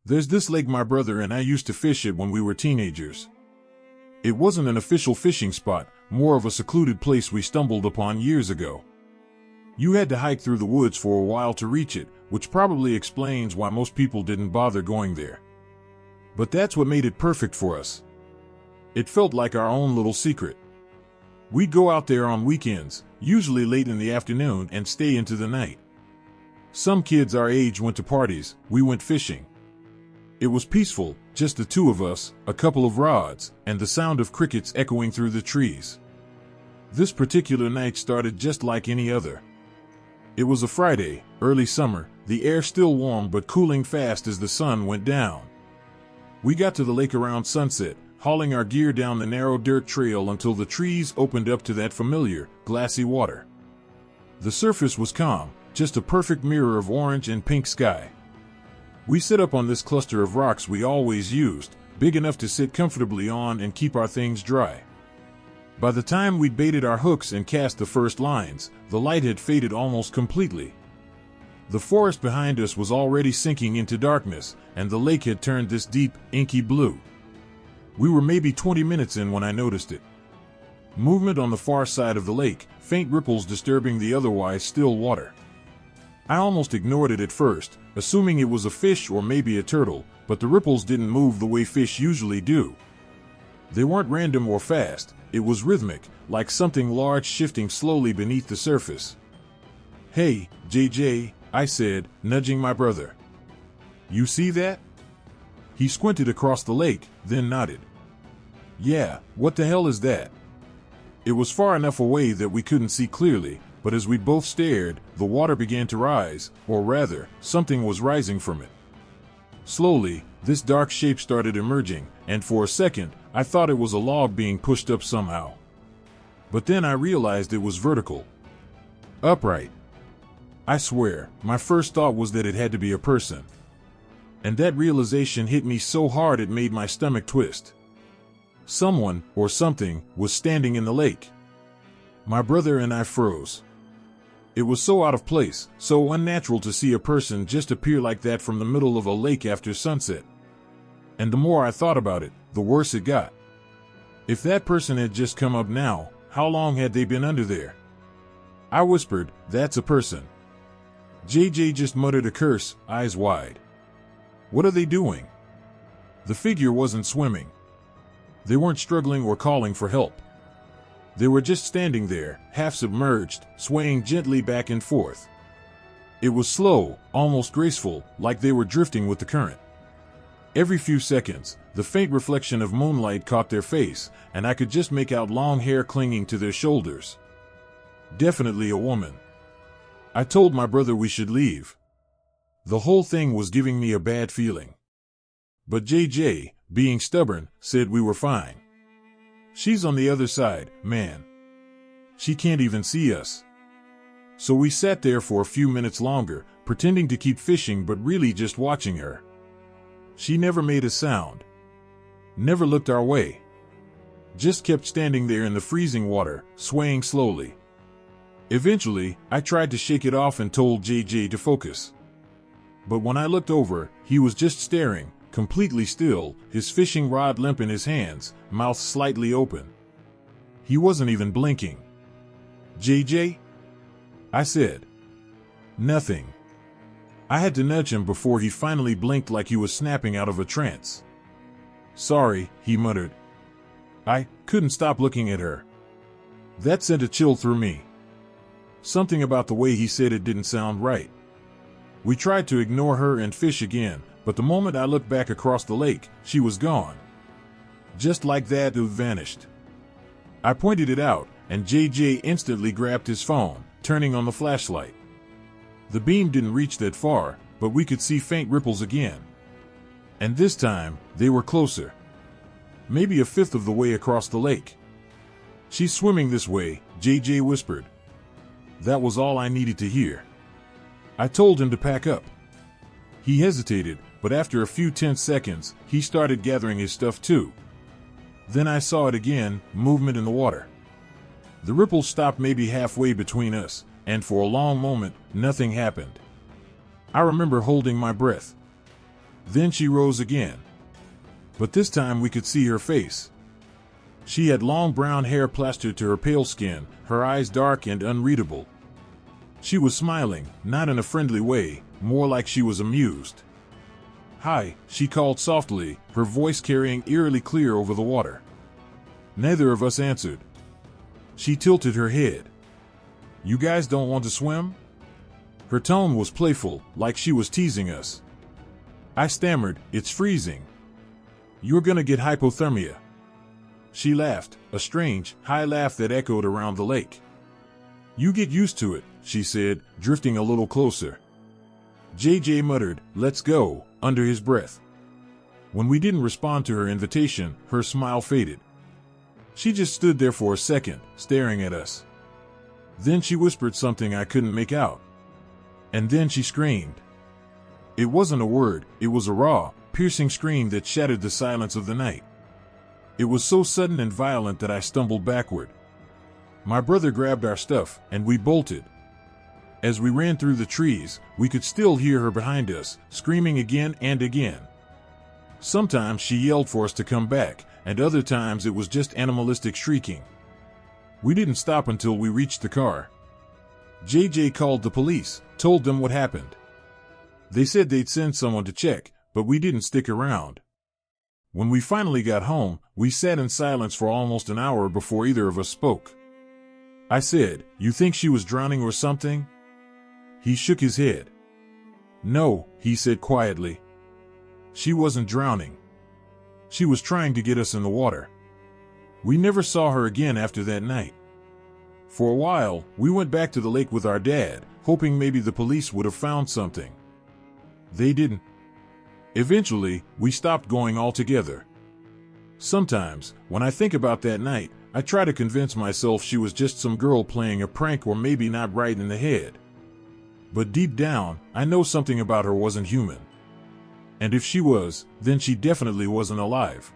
There's this lake my brother and I used to fish at when we were teenagers. It wasn't an official fishing spot, more of a secluded place we stumbled upon years ago. You had to hike through the woods for a while to reach it, which probably explains why most people didn't bother going there. But that's what made it perfect for us. It felt like our own little secret. We'd go out there on weekends, usually late in the afternoon, and stay into the night. Some kids our age went to parties, we went fishing. It was peaceful, just the two of us, a couple of rods, and the sound of crickets echoing through the trees. This particular night started just like any other. It was a Friday, early summer, the air still warm but cooling fast as the sun went down. We got to the lake around sunset, hauling our gear down the narrow dirt trail until the trees opened up to that familiar, glassy water. The surface was calm, just a perfect mirror of orange and pink sky. We set up on this cluster of rocks we always used, big enough to sit comfortably on and keep our things dry. By the time we'd baited our hooks and cast the first lines, the light had faded almost completely. The forest behind us was already sinking into darkness, and the lake had turned this deep, inky blue. We were maybe 20 minutes in when I noticed it. Movement on the far side of the lake, faint ripples disturbing the otherwise still water. I almost ignored it at first, assuming it was a fish or maybe a turtle, but the ripples didn't move the way fish usually do. They weren't random or fast, it was rhythmic, like something large shifting slowly beneath the surface. "Hey, JJ," I said, nudging my brother. "You see that?" He squinted across the lake, then nodded. "Yeah, what the hell is that?" It was far enough away that we couldn't see clearly, but as we both stared, the water began to rise, or rather, something was rising from it. Slowly, this dark shape started emerging, and for a second, I thought it was a log being pushed up somehow. But then I realized it was vertical. Upright. I swear, my first thought was that it had to be a person. And that realization hit me so hard it made my stomach twist. Someone, or something, was standing in the lake. My brother and I froze. It was so out of place, so unnatural to see a person just appear like that from the middle of a lake after sunset. And the more I thought about it, the worse it got. If that person had just come up now, how long had they been under there? I whispered, "That's a person." JJ just muttered a curse, eyes wide. "What are they doing?" The figure wasn't swimming. They weren't struggling or calling for help. They were just standing there, half submerged, swaying gently back and forth. It was slow, almost graceful, like they were drifting with the current. Every few seconds, the faint reflection of moonlight caught their face, and I could just make out long hair clinging to their shoulders. Definitely a woman. I told my brother we should leave. The whole thing was giving me a bad feeling. But JJ, being stubborn, said we were fine. "She's on the other side, man. She can't even see us." So we sat there for a few minutes longer, pretending to keep fishing but really just watching her. She never made a sound. Never looked our way. Just kept standing there in the freezing water, swaying slowly. Eventually, I tried to shake it off and told JJ to focus. But when I looked over, he was just staring, completely still, his fishing rod limp in his hands, mouth slightly open. He wasn't even blinking. "JJ?" I said. "Nothing." I had to nudge him before he finally blinked like he was snapping out of a trance. "Sorry," he muttered. I couldn't stop looking at her. That sent a chill through me. Something about the way he said it didn't sound right. We tried to ignore her and fish again, but the moment I looked back across the lake, she was gone. Just like that, it vanished. I pointed it out, and JJ instantly grabbed his phone, turning on the flashlight. The beam didn't reach that far, but we could see faint ripples again. And this time, they were closer. Maybe a fifth of the way across the lake. "She's swimming this way," JJ whispered. That was all I needed to hear. I told him to pack up. He hesitated, but after a few tense seconds, he started gathering his stuff too. Then I saw it again, movement in the water. The ripples stopped maybe halfway between us, and for a long moment, nothing happened. I remember holding my breath. Then she rose again. But this time we could see her face. She had long brown hair plastered to her pale skin, her eyes dark and unreadable. She was smiling, not in a friendly way, more like she was amused. "Hi," she called softly, her voice carrying eerily clear over the water. Neither of us answered. She tilted her head. "You guys don't want to swim?" Her tone was playful, like she was teasing us. I stammered, "It's freezing. You're gonna get hypothermia." She laughed, a strange, high laugh that echoed around the lake. "You get used to it," she said, drifting a little closer. JJ muttered, "Let's go," under his breath. When we didn't respond to her invitation, her smile faded. She just stood there for a second, staring at us. Then she whispered something I couldn't make out. And then she screamed. It wasn't a word, it was a raw, piercing scream that shattered the silence of the night. It was so sudden and violent that I stumbled backward. My brother grabbed our stuff, and we bolted. As we ran through the trees, we could still hear her behind us, screaming again and again. Sometimes she yelled for us to come back, and other times it was just animalistic shrieking. We didn't stop until we reached the car. JJ called the police, told them what happened. They said they'd send someone to check, but we didn't stick around. When we finally got home, we sat in silence for almost an hour before either of us spoke. I said, "You think she was drowning or something?" He shook his head. "No," he said quietly. "She wasn't drowning. She was trying to get us in the water." We never saw her again after that night. For a while, we went back to the lake with our dad, hoping maybe the police would have found something. They didn't. Eventually, we stopped going altogether. Sometimes, when I think about that night, I try to convince myself she was just some girl playing a prank or maybe not right in the head. But deep down, I know something about her wasn't human. And if she was, then she definitely wasn't alive.